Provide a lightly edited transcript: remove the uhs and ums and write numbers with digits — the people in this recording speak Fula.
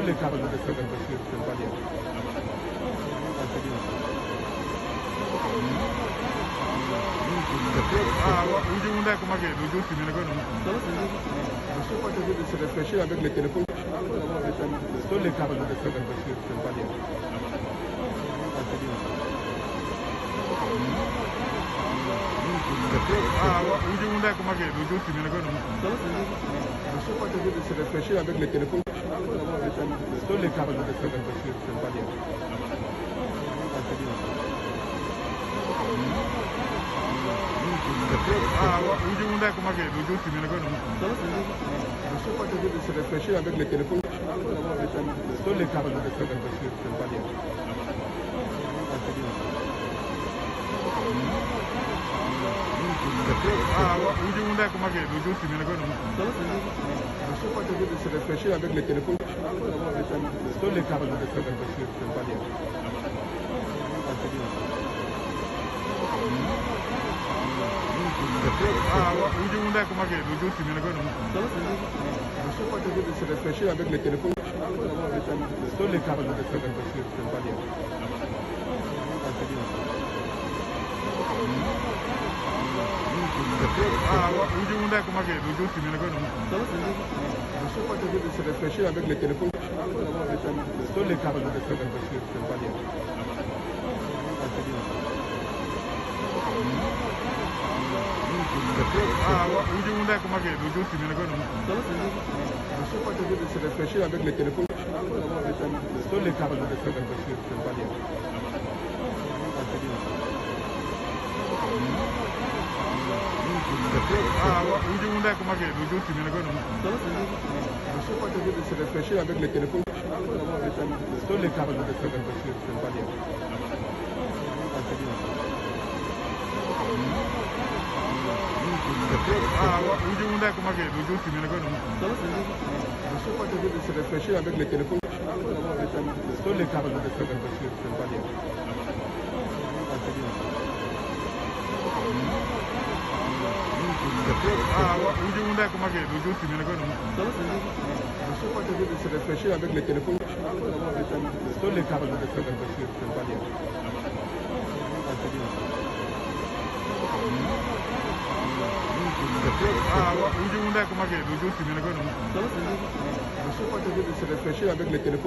le cadre de cette voiture, c'est pas bien. Uji unda kuma ke dojo tuni ne ko no. Je suis pas obligé de se réfléchir avec les téléphones. Les cadres de cette voiture, c'est pas bien. Uji unda kuma ke dojo tuni ne ko no. Je suis pas obligé de se réfléchir avec les téléphones. Les cadres de cette voiture, c'est pas bien. Uji unda kuma ke dojo tuni ne ko no. Je suis pas obligé de se réfléchir avec les téléphones. Les cadres de cette voiture, c'est pas bien. Uji unda kuma ke dojo tuni ne ko no. Je suis pas obligé de se réfléchir avec les téléphones. Les cadres de cette voiture, c'est pas bien. Uji unda kuma ke dojo tuni ne ko no. Je suis pas obligé de se réfléchir avec les téléphones. Les cadres de cette voiture, c'est pas bien. Uji unda kuma ke dojo tuni ne ko no. Je suis pas obligé de se réfléchir avec les téléphones. Les cadres de cette voiture, c'est pas bien. Uji unda kuma ke dojo tuni ne ko no. Je suis pas obligé de se réfléchir avec les téléphones. Les cadres de cette voiture, c'est pas bien. Uji unda kuma ke dojo tuni ne ko no. Je suis pas obligé de se réfléchir avec les téléphones. Les cadres de cette voiture, c'est pas bien. Uji unda kuma ke dojo tuni ne ko no. Je suis pas obligé de se réfléchir avec les téléphones. Les cadres de cette voiture, c'est pas bien. Uji unda kuma ke dojo tuni ne ko no. Je suis pas obligé de se réfléchir avec les téléphones. Les cadres de cette voiture, c'est pas bien. Uji unda kuma ke dojo tuni ne ko no. Je suis pas obligé de se réfléchir avec les téléphones.